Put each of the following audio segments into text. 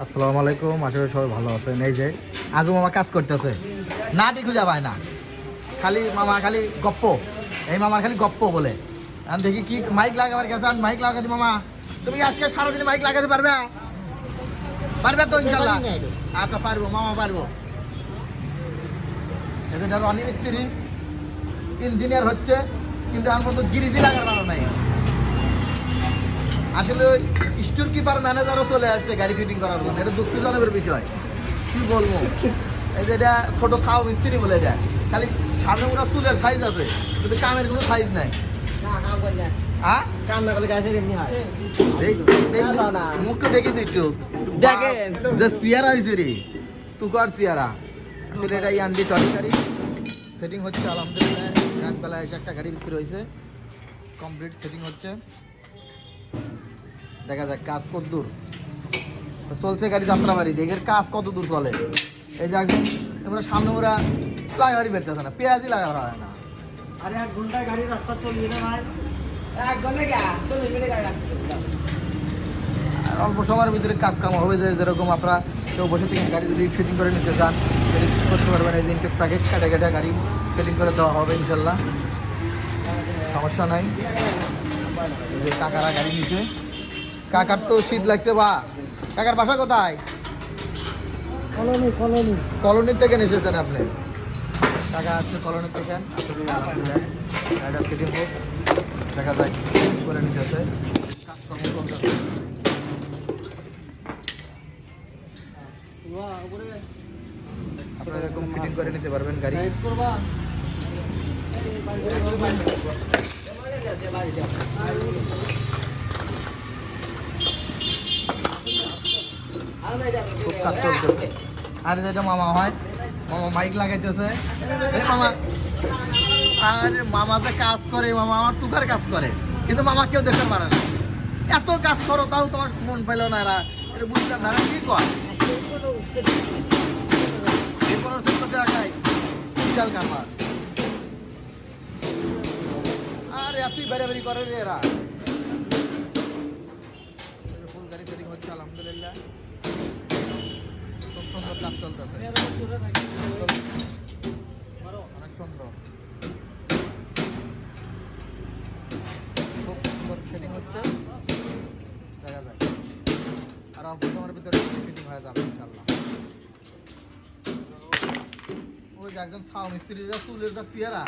আসসালামু আলাইকুম, আশা করি সবাই ভালো আছেন। এই যে আজও মামা কাজ করতেছে, না দেখু যাবায় না, খালি মামা খালি গপ্প, এই মামার খালি গপ্প বলে। আমি দেখি কি মাইক লাগাবার গেছে, আমি মাইক লাগাতে। মামা তুমি আজকে সারাদিন মাইক লাগাতে পারবে? পারবে তো ইনশাল্লাহ? আচ্ছা পারবো মামা, পারবো। এটা রনি মিস্ত্রি ইঞ্জিনিয়ার হচ্ছে, কিন্তু আমার মতো গিরিজি লাগার ভালো নাই। আসলে ওই স্টোর কিপার ম্যানেজারও চলে আসছে গাড়ি ফিটিং করার জন্য। এটা দুঃখজনকের বিষয়, কি বলবো। এই যে এটা ছোট ছাও মিস্ত্রি বলে, এটা খালি সামনে ওরা চুলের সাইজ আছে, কিন্তু কামের কোনো সাইজ নাই। মুখটা দেখি তো একটু দেখেন যে সিয়ারা হয়েছে রে, তুকার সিয়ারা। আসলে এটা ইয়ান্ডি টনি গাড়ি সেটিং হচ্ছে আলহামদুলিল্লাহ। রাতবেলা এসে একটা গাড়ি বিক্রি হয়েছে, কমপ্লিট সেটিং হচ্ছে। দেখা যাক কাজ কত দূর চলছে। গাড়ি যাত্রাবাড়ি দেখের কাজ কত দূর চলে। এই যে একজন আমরা সামনে ওরা লাগাবাড়ি বেরতেছে না, পেঁয়াজি লাগা হয় না। আরে 1 ঘন্টায় গাড়ি রাস্তা চলবে না ভাই, 1 ঘন্টা চলবে গাড়ি রাস্তা। আর অল্প সময়ের ভিতরে কাজ কাম হবে। যে যেরকম আপনারা কেউ বসে থেকে গাড়ি যদি ফিটিং করে নিতে চান, সেটি করতে পারবেন। এই যে ইনটেক প্যাকেট কাটে কাটে গাড়ি সেটিং করে দেওয়া হবে ইনশাল্লাহ, সমস্যা নাই। যে কাকারা গাড়ি নিছে, কাকার তো শীত লাগছে। বা কাকার বাসা কোথায়? কলোনি থেকে এসেছেন আপনি? টাকা আসছে কলোনি থেকে। গাড়িটা ফিটিং হোক, দেখা যায় করে নিতে হচ্ছে, কাজকর্ম চলতেছে। আপনারা এরকম ফিটিং করে নিতে পারবেন গাড়ি। খুব কাজ চলতেছে। আর যেটা মামা হয়, মামা মাইক লাগাইতেছে। এই মামা, আরে মামা যে কাজ করে, মামা আমার টুকার কাজ করে, কিন্তু মামা কেউ দেখতে পারে না। এত কাজ করো তাও তোমার মন পেল না। এরা এটা বুঝলাম না, কি কয় বিশাল কারবার। আর এতই বেড়াবেড়ি করে রে এরা। ফুল গাড়ি সেটিং হচ্ছে আলহামদুলিল্লাহ, খুব সুন্দর কাজ চলতেছে, অনেক সুন্দর, খুব সুন্দর সেটিং হচ্ছে। দেখা যায় আর অল্প সময়ের ভিতরে ফিটিং হয়ে যাবে ইনশাল্লাহ। ওই যে একজন ছাও মিস্ত্রি, যা চুলের যা চেহারা,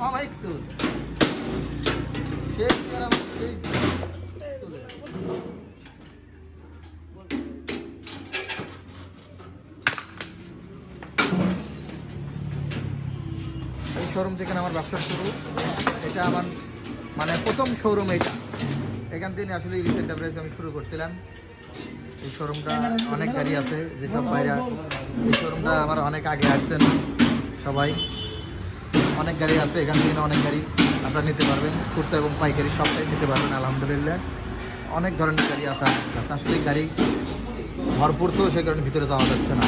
অনেক চুল, সেই চেহারা সেই চুলের। এই শোরুম থেকে আমার ব্যবসা শুরু। এটা আমার মানে প্রথম শোরুম। এটা এখান থেকে আসলে রিসেন্ট আমি শুরু করছিলাম। এই শোরুমটা অনেক গাড়ি আছে, যেসব বাইরে এই শোরুমটা আমার অনেক আগে আসছেন সবাই। অনেক গাড়ি আছে, এখান থেকে অনেক গাড়ি আপনারা নিতে পারবেন, খুচরা এবং পাইকারি সবটাই নিতে পারবেন আলহামদুলিল্লাহ। অনেক ধরনের গাড়ি আছে আমার কাছে। আসলে গাড়ি ভরপুর, তো সেই কারণে ভিতরে যাওয়া যাচ্ছে না।